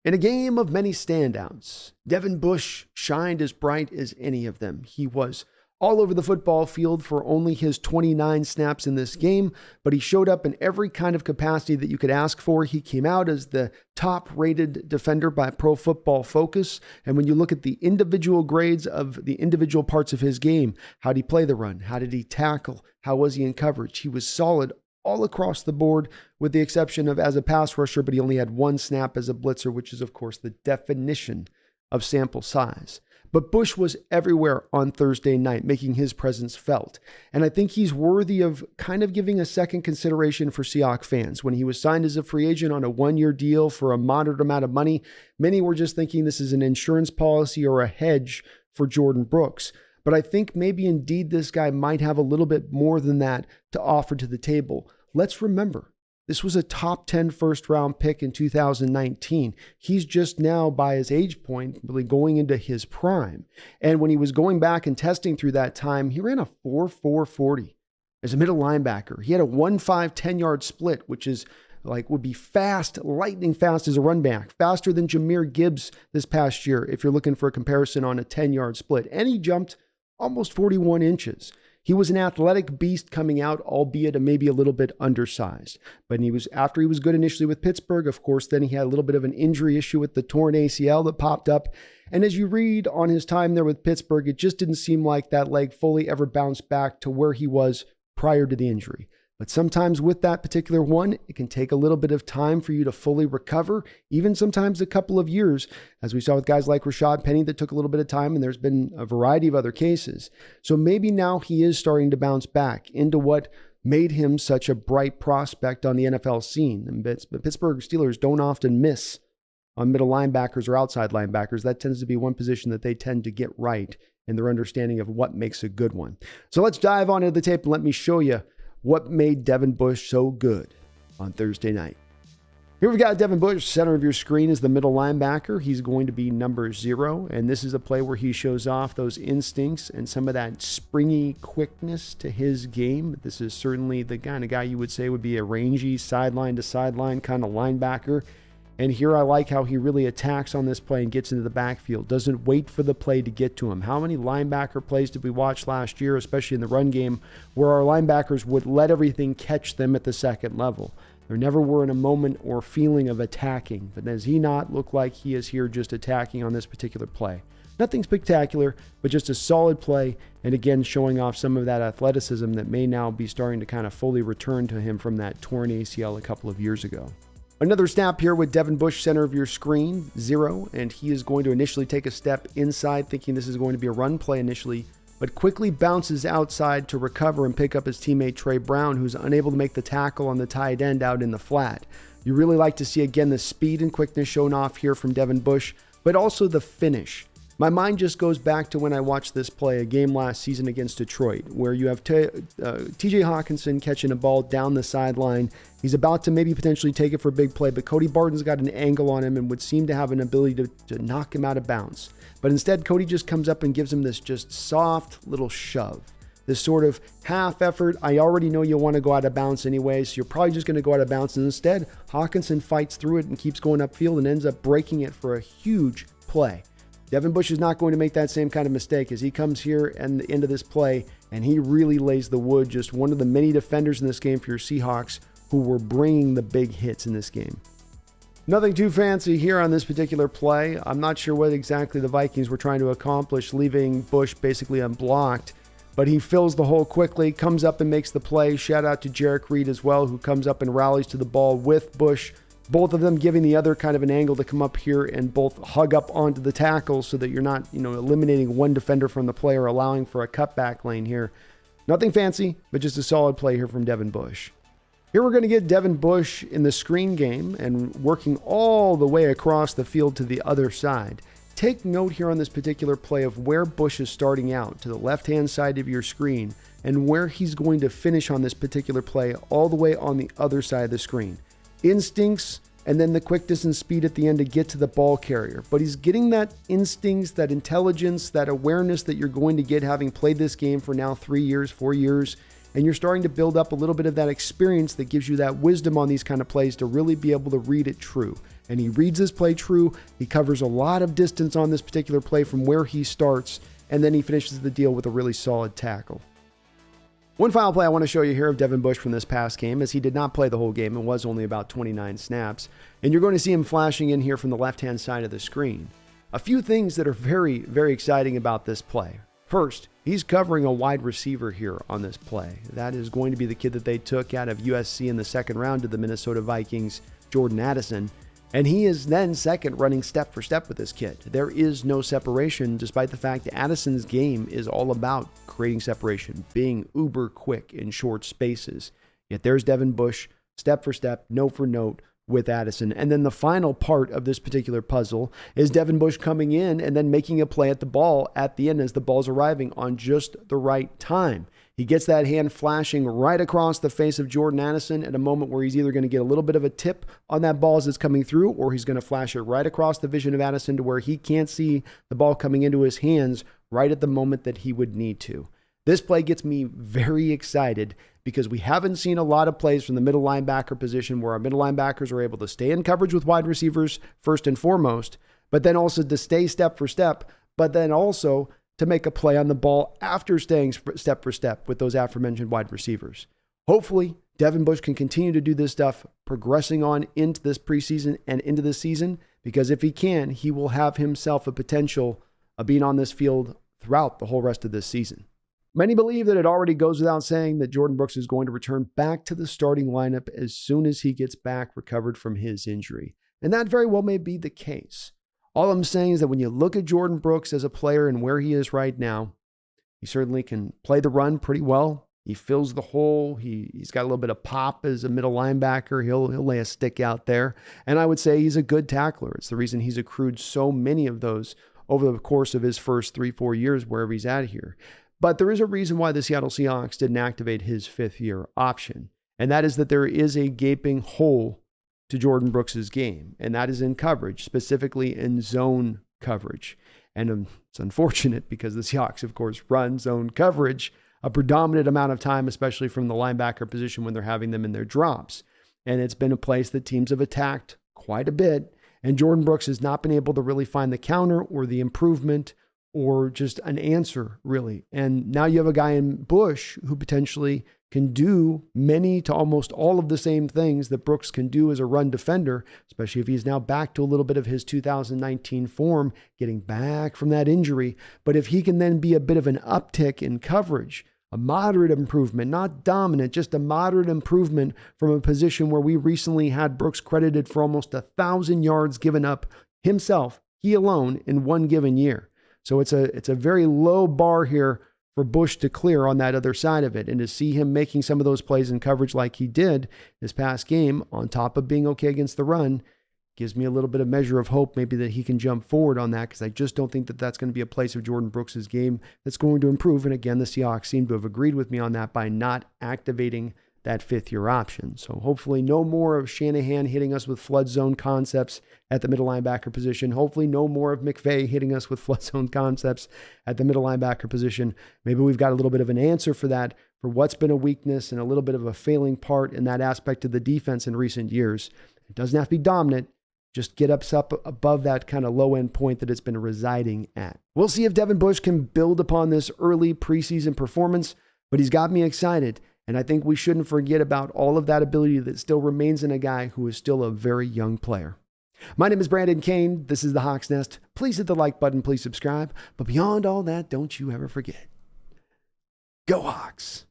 In a game of many standouts, Devin Bush shined as bright as any of them. He was all over the football field for only his 29 snaps in this game, but he showed up in every kind of capacity that you could ask for. He came out as the top-rated defender by Pro Football Focus, and when you look at the individual grades of the individual parts of his game, how did he play the run? How did he tackle? How was he in coverage? He was solid all across the board, with the exception of as a pass rusher, but he only had one snap as a blitzer, which is, of course, the definition of sample size. But Bush was everywhere on Thursday night, making his presence felt. And I think he's worthy of kind of giving a second consideration for Seahawks fans. When he was signed as a free agent on a one-year deal for a moderate amount of money, many were just thinking this is an insurance policy or a hedge for Jordan Brooks. But I think maybe indeed this guy might have a little bit more than that to offer to the table. Let's remember, this was a top 10 first-round pick in 2019. He's just now, by his age point, really going into his prime. And when he was going back and testing through that time, he ran a 4.440 as a middle linebacker. He had a 1.5 10-yard split, which is would be fast, lightning fast as a run back, faster than Jahmyr Gibbs this past year, if you're looking for a comparison on a 10-yard split. And he jumped almost 41 inches. He was an athletic beast coming out, albeit maybe a little bit undersized. But after he was good initially with Pittsburgh, of course, then he had a little bit of an injury issue with the torn ACL that popped up. And as you read on his time there with Pittsburgh, it just didn't seem like that leg fully ever bounced back to where he was prior to the injury. But sometimes with that particular one, it can take a little bit of time for you to fully recover, even sometimes a couple of years, as we saw with guys like Rashad Penny that took a little bit of time, and there's been a variety of other cases. So maybe now he is starting to bounce back into what made him such a bright prospect on the NFL scene. And the Pittsburgh Steelers don't often miss on middle linebackers or outside linebackers. That tends to be one position that they tend to get right in their understanding of what makes a good one. So let's dive on into the tape and let me show you what made Devin Bush so good on Thursday night. Here we've got Devin Bush. Center of your screen is the middle linebacker. He's going to be number 0, and this is a play where he shows off those instincts and some of that springy quickness to his game. This is certainly the kind of guy you would say would be a rangy sideline to sideline kind of linebacker. And here I like how he really attacks on this play and gets into the backfield, doesn't wait for the play to get to him. How many linebacker plays did we watch last year, especially in the run game, where our linebackers would let everything catch them at the second level? There never were in a moment or feeling of attacking, but does he not look like he is here just attacking on this particular play? Nothing spectacular, but just a solid play, and again showing off some of that athleticism that may now be starting to kind of fully return to him from that torn ACL a couple of years ago. Another snap here with Devin Bush, center of your screen, 0, and he is going to initially take a step inside, thinking this is going to be a run play initially, but quickly bounces outside to recover and pick up his teammate Trey Brown, who's unable to make the tackle on the tight end out in the flat. You really like to see, again, the speed and quickness shown off here from Devin Bush, but also the finish. My mind just goes back to when I watched this play, a game last season against Detroit, where you have TJ Hawkinson catching a ball down the sideline. He's about to maybe potentially take it for a big play, but Cody Barton's got an angle on him and would seem to have an ability to knock him out of bounds. But instead, Cody just comes up and gives him this just soft little shove. This sort of half effort. I already know you want to go out of bounds anyway, so you're probably just going to go out of bounds. And instead, Hawkinson fights through it and keeps going upfield and ends up breaking it for a huge play. Devin Bush is not going to make that same kind of mistake as he comes here and the end of this play, and he really lays the wood. Just one of the many defenders in this game for your Seahawks who were bringing the big hits in this game. Nothing too fancy here on this particular play. I'm not sure what exactly the Vikings were trying to accomplish, leaving Bush basically unblocked, but he fills the hole quickly, comes up and makes the play. Shout out to Jarek Reed as well, who comes up and rallies to the ball with Bush. Both of them giving the other kind of an angle to come up here and both hug up onto the tackle so that you're not, eliminating one defender from the play or allowing for a cutback lane here. Nothing fancy, but just a solid play here from Devin Bush. Here we're going to get Devin Bush in the screen game and working all the way across the field to the other side. Take note here on this particular play of where Bush is starting out to the left-hand side of your screen and where he's going to finish on this particular play all the way on the other side of the screen. Instincts, and then the quickness and speed at the end to get to the ball carrier. But he's getting that instincts, that intelligence, that awareness that you're going to get having played this game for now 3 years, 4 years. and you're starting to build up a little bit of that experience that gives you that wisdom on these kind of plays to really be able to read it true. And he reads this play true. He covers a lot of distance on this particular play from where he starts, and then he finishes the deal with a really solid tackle. One final play I want to show you here of Devin Bush from this past game, as he did not play the whole game. It was only about 29 snaps. And you're going to see him flashing in here from the left-hand side of the screen. A few things that are very, very exciting about this play. First, he's covering a wide receiver here on this play. That is going to be the kid that they took out of USC in the second round to the Minnesota Vikings, Jordan Addison. And he is then second running step for step with this kid. There is no separation, despite the fact that Addison's game is all about creating separation, being uber quick in short spaces. Yet there's Devin Bush, step for step, note for note, with Addison. And then the final part of this particular puzzle is Devin Bush coming in and then making a play at the ball at the end as the ball's arriving on just the right time. He gets that hand flashing right across the face of Jordan Addison at a moment where he's either going to get a little bit of a tip on that ball as it's coming through, or he's going to flash it right across the vision of Addison to where he can't see the ball coming into his hands right at the moment that he would need to. This play gets me very excited because we haven't seen a lot of plays from the middle linebacker position where our middle linebackers are able to stay in coverage with wide receivers first and foremost, but then also to stay step for step, but then also to make a play on the ball after staying step for step with those aforementioned wide receivers. Hopefully, Devin Bush can continue to do this stuff, progressing on into this preseason and into the season, because if he can, he will have himself a potential of being on this field throughout the whole rest of this season. Many believe that it already goes without saying that Jordan Brooks is going to return back to the starting lineup as soon as he gets back recovered from his injury. And that very well may be the case. All I'm saying is that when you look at Jordan Brooks as a player and where he is right now, he certainly can play the run pretty well. He fills the hole. He's got a little bit of pop as a middle linebacker. He'll lay a stick out there. And I would say he's a good tackler. It's the reason he's accrued so many of those over the course of his first 3-4 years wherever he's at here. But there is a reason why the Seattle Seahawks didn't activate his fifth-year option, and that is that there is a gaping hole to Jordan Brooks' game, and that is in coverage, specifically in zone coverage. And it's unfortunate because the Seahawks, of course, run zone coverage a predominant amount of time, especially from the linebacker position when they're having them in their drops. And it's been a place that teams have attacked quite a bit, and Jordan Brooks has not been able to really find the counter or the improvement or just an answer, really. And now you have a guy in Bush who potentially can do many to almost all of the same things that Brooks can do as a run defender, especially if he's now back to a little bit of his 2019 form, getting back from that injury. But if he can then be a bit of an uptick in coverage, a moderate improvement, not dominant, just a moderate improvement from a position where we recently had Brooks credited for almost 1,000 yards given up himself, he alone, in one given year. So it's a very low bar here for Bush to clear on that other side of it. And to see him making some of those plays in coverage like he did this past game, on top of being okay against the run, gives me a little bit of measure of hope maybe that he can jump forward on that, because I just don't think that that's going to be a place of Jordan Brooks' game that's going to improve. And again, the Seahawks seem to have agreed with me on that by not activating that fifth-year option. So hopefully no more of Shanahan hitting us with flood zone concepts at the middle linebacker position. Hopefully no more of McVay hitting us with flood zone concepts at the middle linebacker position. Maybe we've got a little bit of an answer for that, for what's been a weakness and a little bit of a failing part in that aspect of the defense in recent years. It doesn't have to be dominant. Just get up above that kind of low-end point that it's been residing at. We'll see if Devin Bush can build upon this early preseason performance, but he's got me excited. And I think we shouldn't forget about all of that ability that still remains in a guy who is still a very young player. My name is Brandon Kane. This is the Hawks Nest. Please hit the like button. Please subscribe. But beyond all that, don't you ever forget. Go Hawks!